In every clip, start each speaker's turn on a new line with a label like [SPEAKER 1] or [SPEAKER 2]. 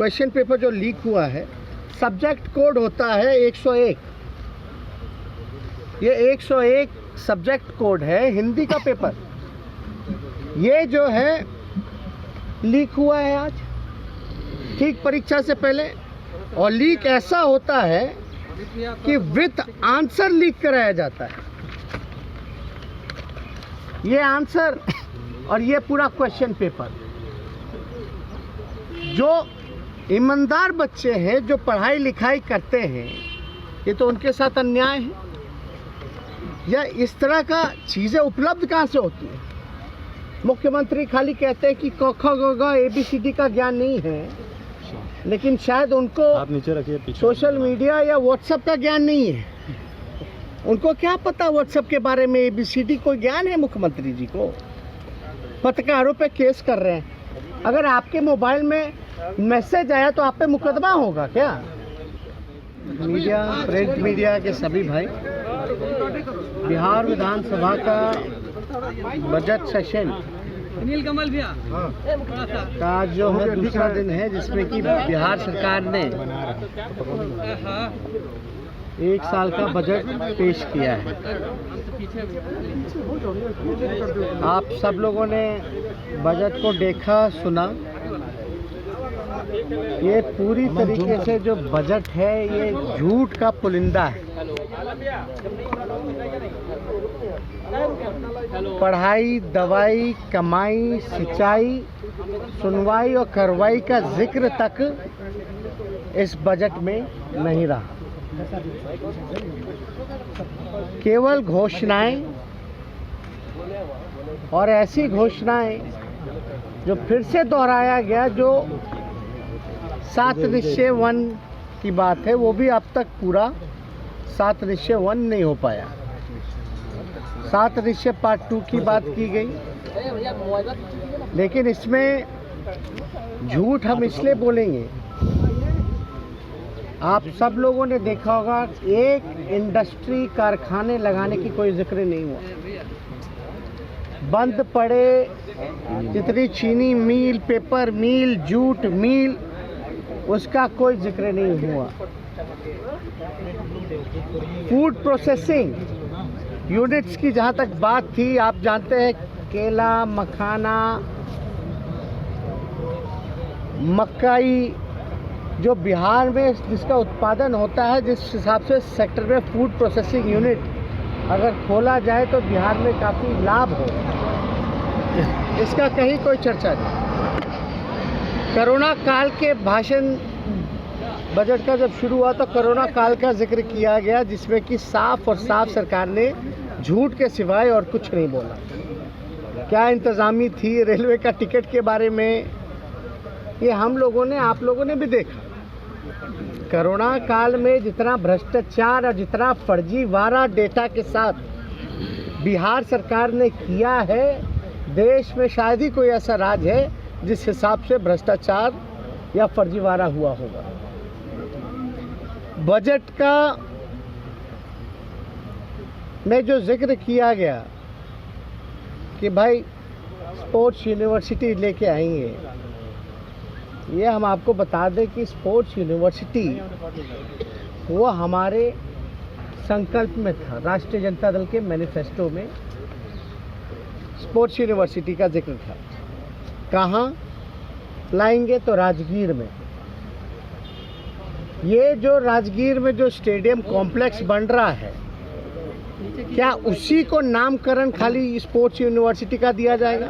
[SPEAKER 1] Question paper जो leak हुआ है, सब्जेक्ट कोड होता है 101। ये 101 सब्जेक्ट कोड है हिंदी का पेपर। ये जो है लीक हुआ है आज, ठीक परीक्षा से पहले। और लीक ऐसा होता है कि विथ आंसर लीक कराया जाता है। ये आंसर और ये पूरा क्वेश्चन पेपर। जो ईमानदार बच्चे हैं, जो पढ़ाई लिखाई करते हैं, ये तो उनके साथ अन्याय है। या इस तरह का चीज़ें उपलब्ध कहाँ से होती हैं? मुख्यमंत्री खाली कहते हैं कि क ख ग घ ABCD का ज्ञान नहीं है, लेकिन शायद उनको
[SPEAKER 2] आप नीचे रखिए,
[SPEAKER 1] सोशल मीडिया या व्हाट्सएप का ज्ञान नहीं है। उनको क्या पता व्हाट्सएप के बारे में? ABCD कोई ज्ञान है मुख्यमंत्री जी को? पत्रकारों पे केस कर रहे हैं। अगर आपके मोबाइल में मैसेज आया तो आप पे मुकदमा होगा क्या? मीडिया, प्रिंट मीडिया के सभी भाई, बिहार विधानसभा का बजट सेशन का जो है दूसरा दिन है, जिसमें कि बिहार सरकार ने 1 साल का बजट पेश किया है। आप सब लोगों ने बजट को देखा, सुना। ये पूरी तरीके से जो बजट है, ये झूठ का पुलिंदा है। पढ़ाई, दवाई, कमाई, सिंचाई, सुनवाई और कार्रवाई का जिक्र तक इस बजट में नहीं रहा। केवल घोषणाएं, और ऐसी घोषणाएं जो फिर से दोहराया गया, जो 7 निश्चय 1 की बात है, वो भी अब तक पूरा 7 निश्चय 1 नहीं हो पाया। 7 निश्चय पार्ट 2 की बात की गई, लेकिन इसमें झूठ हम इसलिए बोलेंगे। आप सब लोगों ने देखा होगा, एक इंडस्ट्री, कारखाने लगाने की कोई जिक्र नहीं हुआ। बंद पड़े जितनी चीनी मिल, पेपर मिल, जूट मिल, उसका कोई जिक्र नहीं हुआ। फूड प्रोसेसिंग यूनिट्स की जहाँ तक बात थी, आप जानते हैं केला, मखाना, मकई, जो बिहार में जिसका उत्पादन होता है, जिस हिसाब से सेक्टर में फूड प्रोसेसिंग यूनिट अगर खोला जाए तो बिहार में काफ़ी लाभ हो, इसका कहीं कोई चर्चा नहीं। कोरोना काल के भाषण बजट का जब शुरू हुआ तो कोरोना काल का जिक्र किया गया, जिसमें कि साफ और साफ सरकार ने झूठ के सिवाय और कुछ नहीं बोला। क्या इंतज़ामी थी रेलवे का टिकट के बारे में, ये हम लोगों ने, आप लोगों ने भी देखा। कोरोना काल में जितना भ्रष्टाचार और जितना फर्जीवाड़ा डेटा के साथ बिहार सरकार ने किया है, देश में शायद ही कोई ऐसा राज्य है जिस हिसाब से भ्रष्टाचार या फर्जीवाड़ा हुआ होगा। बजट का में जो जिक्र किया गया कि भाई स्पोर्ट्स यूनिवर्सिटी लेके आएंगे, ये हम आपको बता दें कि स्पोर्ट्स यूनिवर्सिटी वो हमारे संकल्प में था। राष्ट्रीय जनता दल के मैनिफेस्टो में स्पोर्ट्स यूनिवर्सिटी का जिक्र था। कहाँ लाएंगे? तो राजगीर में। ये जो राजगीर में जो स्टेडियम कॉम्प्लेक्स बन रहा है, क्या उसी को नामकरण खाली स्पोर्ट्स यूनिवर्सिटी का दिया जाएगा?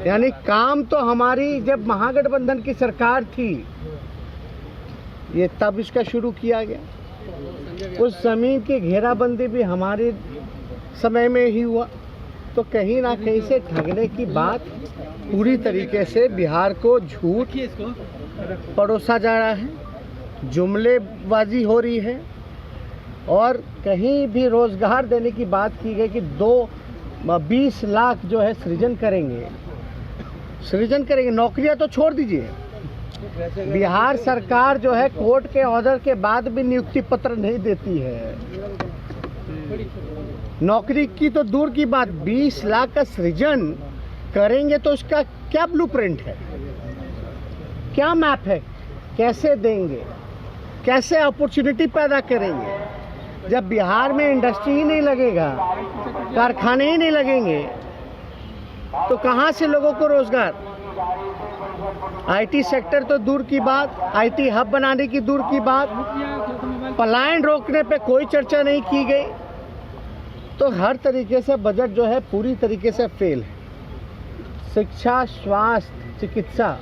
[SPEAKER 1] यानी काम तो हमारी जब महागठबंधन की सरकार थी, ये तब इसका शुरू किया गया। उस जमीन की घेराबंदी भी हमारे समय में ही हुआ। तो कहीं ना कहीं से ठगने की बात पूरी तरीके से बिहार को झूठ परोसा जा रहा है, जुमलेबाजी हो रही है। और कहीं भी रोज़गार देने की बात की गई कि 20 लाख जो है सृजन करेंगे। नौकरियां तो छोड़ दीजिए, बिहार सरकार जो है कोर्ट के ऑर्डर के बाद भी नियुक्ति पत्र नहीं देती है। नौकरी की तो दूर की बात, 20 लाख का सृजन करेंगे तो उसका क्या ब्लूप्रिंट है, क्या मैप है? कैसे देंगे, कैसे अपॉर्चुनिटी पैदा करेंगे? जब बिहार में इंडस्ट्री ही नहीं लगेगा, कारखाने ही नहीं लगेंगे, तो कहाँ से लोगों को रोजगार? आईटी सेक्टर तो दूर की बात, आईटी हब बनाने की दूर की बात, पलायन रोकने पे कोई चर्चा नहीं की गई। तो हर तरीके से बजट जो है पूरी तरीके से फेल है। शिक्षा, स्वास्थ्य, चिकित्सा,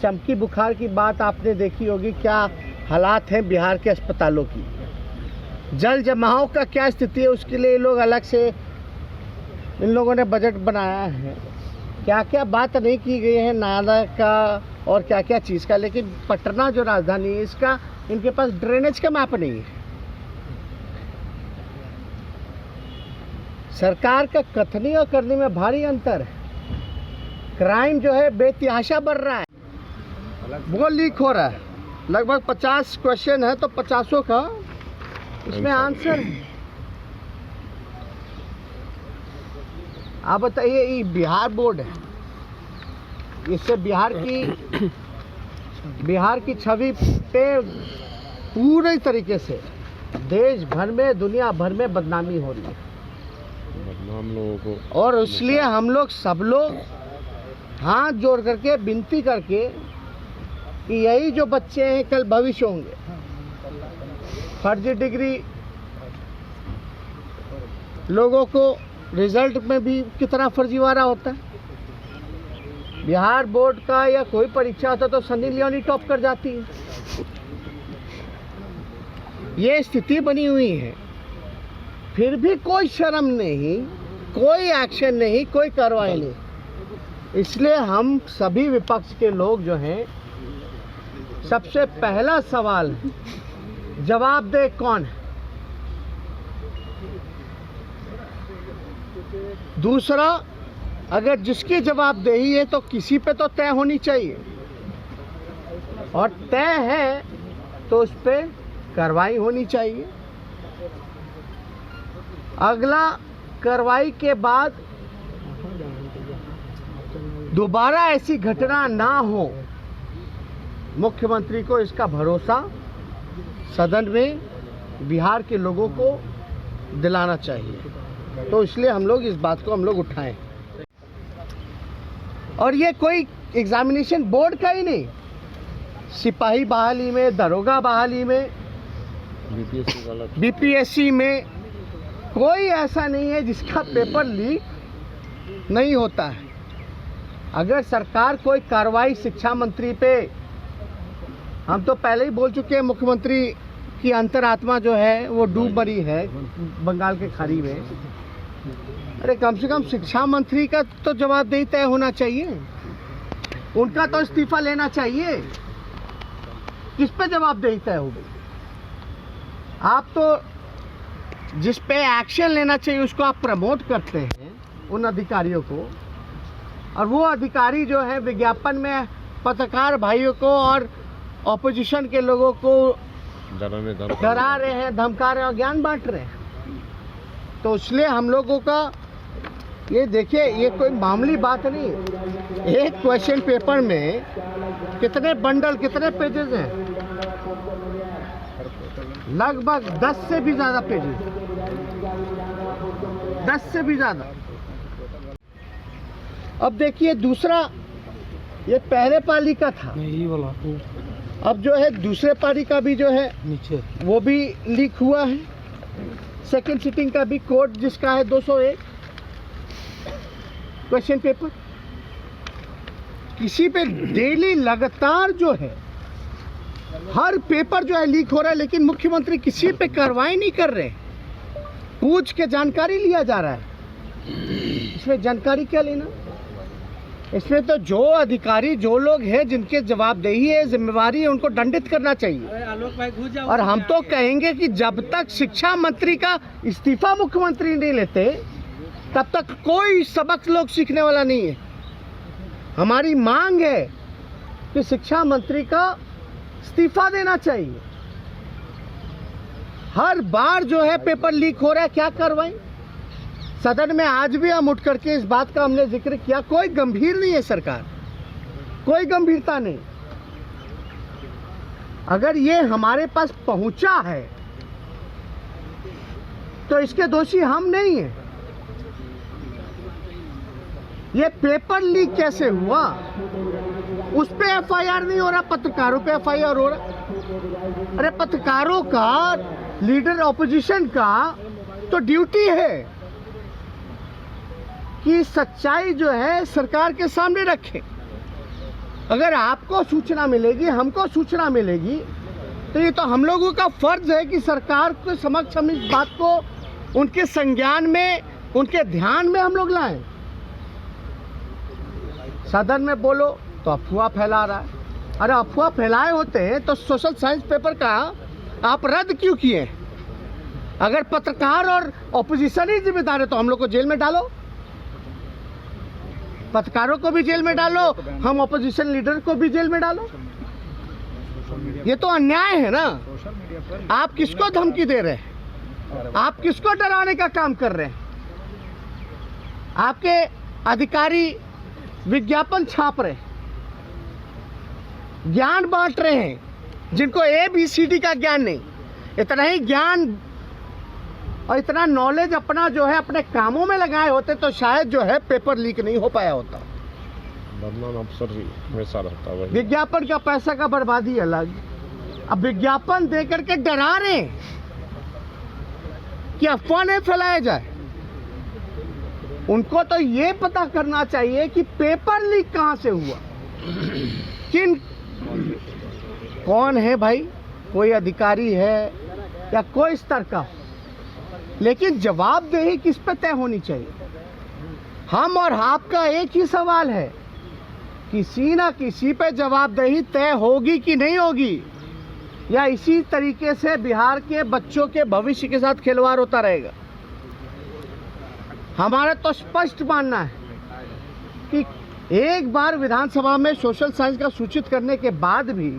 [SPEAKER 1] चमकी बुखार की बात आपने देखी होगी, क्या हालात हैं बिहार के अस्पतालों की। जल जमाव का क्या स्थिति है, उसके लिए लोग अलग से इन लोगों ने बजट बनाया है। क्या क्या बात नहीं की गई है नाला का और क्या क्या चीज़ का, लेकिन पटना जो राजधानी है इसका इनके पास ड्रेनेज का मैप नहीं है। सरकार का कथनी और करने में भारी अंतर है। क्राइम जो है बेतहाशा बढ़ रहा है, वो लीक हो रहा है। लगभग 50 क्वेश्चन है तो 50 का इसमें आंसर है। आप बताइए, ये बिहार बोर्ड है, इससे बिहार की छवि पे पूरे तरीके से देश भर में, दुनिया भर में बदनामी हो रही है।
[SPEAKER 2] बदनाम लोगों को,
[SPEAKER 1] और इसलिए हम लोग सब लोग हाथ जोड़ करके विनती करके कि यही जो बच्चे हैं कल भविष्य होंगे। फर्जी डिग्री लोगों को रिजल्ट में भी कितना फर्जीवाड़ा होता है। बिहार बोर्ड का या कोई परीक्षा होता तो सनी लियोनी टॉप कर जाती है। ये स्थिति बनी हुई है, फिर भी कोई शर्म नहीं, कोई एक्शन नहीं, कोई कार्रवाई नहीं। इसलिए हम सभी विपक्ष के लोग जो हैं, सबसे पहला सवाल है, जवाबदेह कौन है? दूसरा, अगर जिसकी जवाबदेही है तो किसी पे तो तय होनी चाहिए, और तय है तो उस पर कार्रवाई होनी चाहिए। अगला, कार्रवाई के बाद दोबारा ऐसी घटना ना हो, मुख्यमंत्री को इसका भरोसा सदन में बिहार के लोगों को दिलाना चाहिए। तो इसलिए हम लोग इस बात को उठाएं। और ये कोई एग्जामिनेशन बोर्ड का ही नहीं, सिपाही बहाली में, दरोगा बहाली में, बीपीएससी में कोई ऐसा नहीं है जिसका पेपर लीक नहीं होता है। अगर सरकार कोई कार्रवाई शिक्षा मंत्री पे, हम तो पहले ही बोल चुके हैं, मुख्यमंत्री की अंतरात्मा जो है वो डूब मरी है बंगाल के खाड़ी में। अरे कम से कम शिक्षा मंत्री का तो जवाबदेही तय होना चाहिए, उनका तो इस्तीफा लेना चाहिए। किस पे जवाबदेही तय हो गई? आप तो जिस पे एक्शन लेना चाहिए उसको आप प्रमोट करते हैं, उन अधिकारियों को, और वो अधिकारी जो है विज्ञापन में पत्रकार भाइयों को और ऑपोजिशन के लोगों को डरा रहे हैं, धमका रहे हैं और ज्ञान बांट रहे हैं। तो इसलिए हम लोगों का ये देखिए, ये कोई मामूली बात नहीं। एक क्वेश्चन पेपर में कितने बंडल, कितने पेजेस हैं? लगभग 10 से भी ज़्यादा पेजेस, 10 से भी ज़्यादा। अब देखिए दूसरा, ये पहले पाली का था,
[SPEAKER 2] यही वाला,
[SPEAKER 1] अब जो है दूसरे पारी का भी जो है
[SPEAKER 2] नीचे
[SPEAKER 1] वो भी लीक हुआ है। सेकंड सिटिंग का भी कोड जिसका है 201 क्वेश्चन पेपर, किसी पे डेली लगातार जो है हर पेपर जो है लीक हो रहा है, लेकिन मुख्यमंत्री किसी पे कार्रवाई नहीं कर रहे। पूछ के जानकारी लिया जा रहा है। इसमें जानकारी क्या लेना? इसमें तो जो अधिकारी, जो लोग हैं जिनके जवाबदेही है, जिम्मेवारी है, उनको दंडित करना चाहिए। और हम तो कहेंगे कि जब तक शिक्षा मंत्री का इस्तीफा मुख्यमंत्री नहीं लेते, तब तक कोई सबक लोग सीखने वाला नहीं है। हमारी मांग है कि शिक्षा मंत्री का इस्तीफा देना चाहिए। हर बार जो है पेपर लीक हो रहा है, क्या कार्रवाई? सदन में आज भी हम उठ करके इस बात का हमने जिक्र किया, कोई गंभीर नहीं है सरकार, कोई गंभीरता नहीं। अगर ये हमारे पास पहुंचा है तो इसके दोषी हम नहीं हैं। ये पेपर लीक कैसे हुआ उस पे एफआईआर नहीं हो रहा, पत्रकारों पे एफआईआर हो रहा। अरे पत्रकारों का, लीडर ऑपोजिशन का तो ड्यूटी है कि सच्चाई जो है सरकार के सामने रखें। अगर आपको सूचना मिलेगी, हमको सूचना मिलेगी, तो ये तो हम लोगों का फर्ज है कि सरकार के समक्ष हम इस बात को उनके संज्ञान में, उनके ध्यान में हम लोग लाएं। सदन में बोलो तो अफवाह फैला रहा है। अरे अफवाह फैलाए होते हैं तो सोशल साइंस पेपर का आप रद्द क्यों किए? अगर पत्रकार और ऑपोजिशन ही जिम्मेदार है तो हम लोग को जेल में डालो, पत्रकारों को भी जेल में डालो, हम ऑपोजिशन लीडर को भी जेल में डालो। ये तो अन्याय है ना। आप किसको धमकी दे रहे हैं? आप किसको डराने का काम कर रहे हैं? आपके अधिकारी विज्ञापन छाप रहे, ज्ञान बांट रहे हैं जिनको ABCD का ज्ञान नहीं। इतना ही ज्ञान और इतना नॉलेज अपना जो है अपने कामों में लगाए होते तो शायद जो है पेपर लीक नहीं हो पाया होता।
[SPEAKER 2] बदनाम अफसर ही हमेशा रहता है।
[SPEAKER 1] विज्ञापन का पैसा का बर्बादी अलग, अब विज्ञापन दे करके डरा रहे हैं कि अफवाह नहीं फैलाया जाए। उनको तो ये पता करना चाहिए कि पेपर लीक कहां से हुआ, कौन है भाई, कोई अधिकारी है या कोई स्तर का, लेकिन जवाबदेही किस पे तय होनी चाहिए। हम और आपका एक ही सवाल है, किसी ना किसी पे जवाबदेही तय होगी कि नहीं होगी, या इसी तरीके से बिहार के बच्चों के भविष्य के साथ खिलवाड़ होता रहेगा। हमारा तो स्पष्ट मानना है कि एक बार विधानसभा में सोशल साइंस का सूचित करने के बाद भी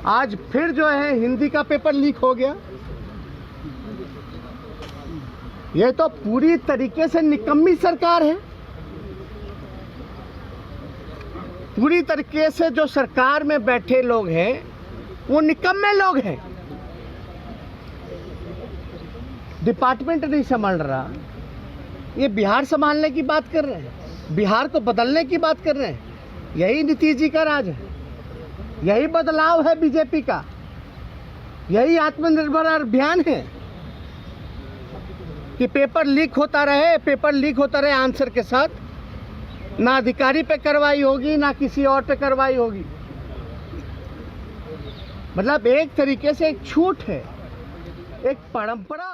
[SPEAKER 1] आज फिर जो है हिंदी का पेपर लीक हो गया। ये तो पूरी तरीके से निकम्मी सरकार है। पूरी तरीके से जो सरकार में बैठे लोग हैं वो निकम्मे लोग हैं। डिपार्टमेंट नहीं संभाल रहा, ये बिहार संभालने की बात कर रहे हैं, बिहार को बदलने की बात कर रहे हैं। यही नीतीश जी का राज है, यही बदलाव है बीजेपी का, यही आत्मनिर्भर अभियान है कि पेपर लीक होता रहे, पेपर लीक होता रहे आंसर के साथ, ना अधिकारी पे कार्रवाई होगी ना किसी और पे कार्रवाई होगी। मतलब एक तरीके से एक छूट है, एक परंपरा।